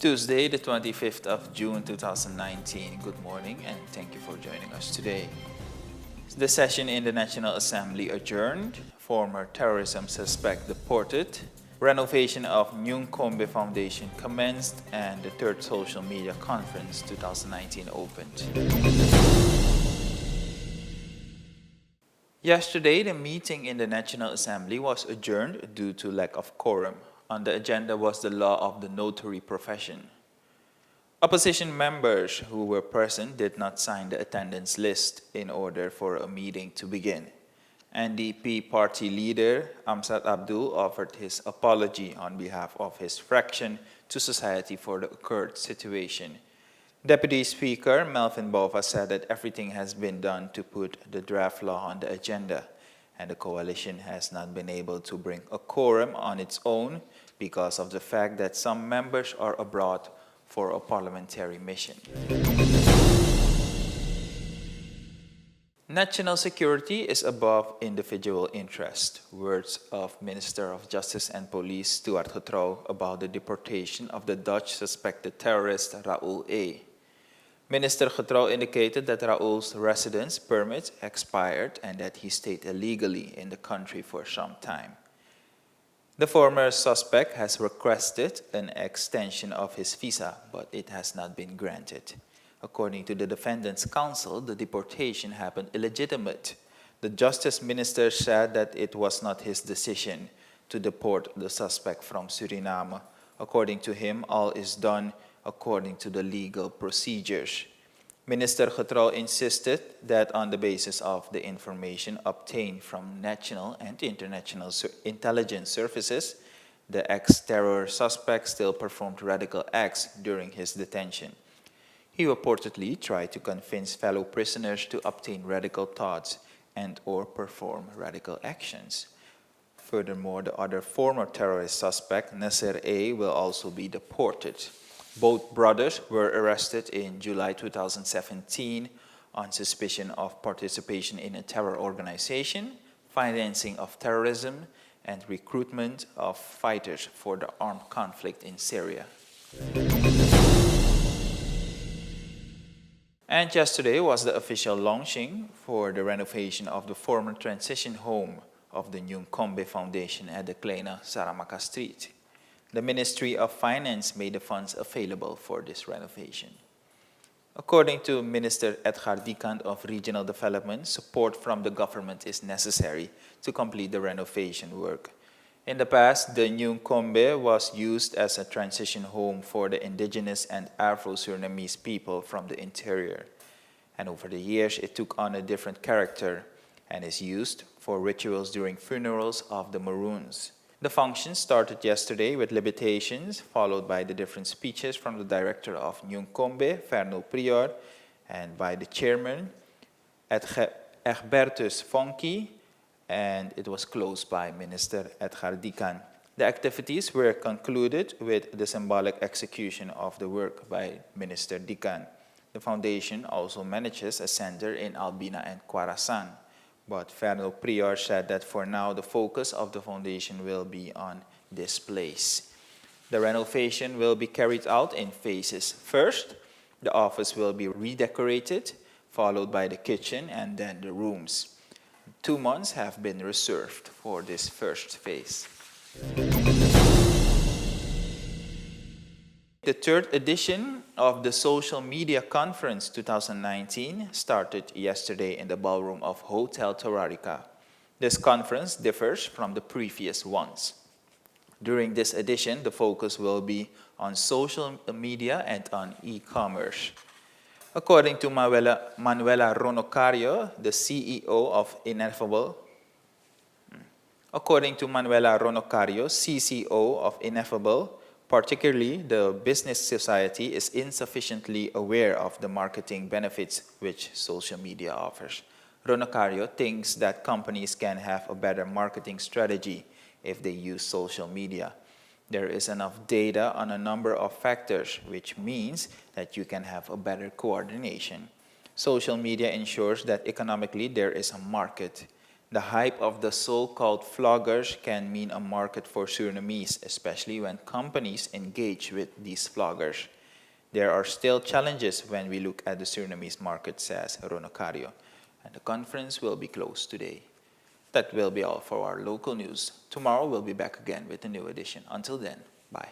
Tuesday, the 25th of June 2019. Good morning and thank you for joining us today. The session in the National Assembly adjourned, former terrorism suspect deported, renovation of Nyungkombe Foundation commenced, and the third social media conference 2019 opened. Yesterday, the meeting in the National Assembly was adjourned due to lack of quorum. On the agenda was the law of the notary profession. Opposition members who were present did not sign the attendance list in order for a meeting to begin. NDP party leader Amsat Abdul offered his apology on behalf of his fraction to society for the occurred situation. Deputy Speaker Melvin Bova said that everything has been done to put the draft law on the agenda, and the coalition has not been able to bring a quorum on its own because of the fact that some members are abroad for a parliamentary mission. National security is above individual interest. Words of Minister of Justice and Police Stuart Getrouw about the deportation of the Dutch suspected terrorist Raoul A. Minister Getrouw indicated that Raoul's residence permit expired and that he stayed illegally in the country for some time. The former suspect has requested an extension of his visa, but it has not been granted. According to the defendant's counsel, the deportation happened illegitimate. The Justice Minister said that it was not his decision to deport the suspect from Suriname. According to him, all is done according to the legal procedures. Minister Getrouw insisted that on the basis of the information obtained from national and international intelligence services, the ex-terror suspect still performed radical acts during his detention. He reportedly tried to convince fellow prisoners to obtain radical thoughts and/or perform radical actions. Furthermore, the other former terrorist suspect, Nasser A., will also be deported. Both brothers were arrested in July 2017 on suspicion of participation in a terror organization, financing of terrorism, and recruitment of fighters for the armed conflict in Syria. And yesterday was the official launching for the renovation of the former transition home of the Nyungkombe Foundation at the Kleine Saramaka Street. The Ministry of Finance made the funds available for this renovation. According to Minister Edgar Dikant of Regional Development, support from the government is necessary to complete the renovation work. In the past, the Nyungkombe was used as a transition home for the indigenous and Afro-Surinamese people from the interior. And over the years, it took on a different character and is used for rituals during funerals of the Maroons. The function started yesterday with liberations, followed by the different speeches from the director of Nyungkombe, Ferno Prior, and by the chairman, Egbertus Fonki, and it was closed by Minister Edgar Dikant. The activities were concluded with the symbolic execution of the work by Minister Dikant. The foundation also manages a center in Albina and Kwarasan. But Ferno Prior said that for now, the focus of the foundation will be on this place. The renovation will be carried out in phases. First, the office will be redecorated, followed by the kitchen and then the rooms. 2 months have been reserved for this first phase. The third edition of the Social Media Conference 2019 started yesterday in the ballroom of Hotel Torarica. This conference differs from the previous ones. During this edition, the focus will be on social media and on e-commerce. According to Manuela Ronocario, the CEO of Ineffable, CCO of Ineffable, particularly the business society is insufficiently aware of the marketing benefits which social media offers. Ronocario thinks that companies can have a better marketing strategy if they use social media. There is enough data on a number of factors, which means that you can have a better coordination. Social media ensures that economically there is a market. The hype of the so-called vloggers can mean a market for Surinamese, especially when companies engage with these vloggers. There are still challenges when we look at the Surinamese market, says Ronocario, and the conference will be closed today. That will be all for our local news. Tomorrow we'll be back again with a new edition. Until then, bye.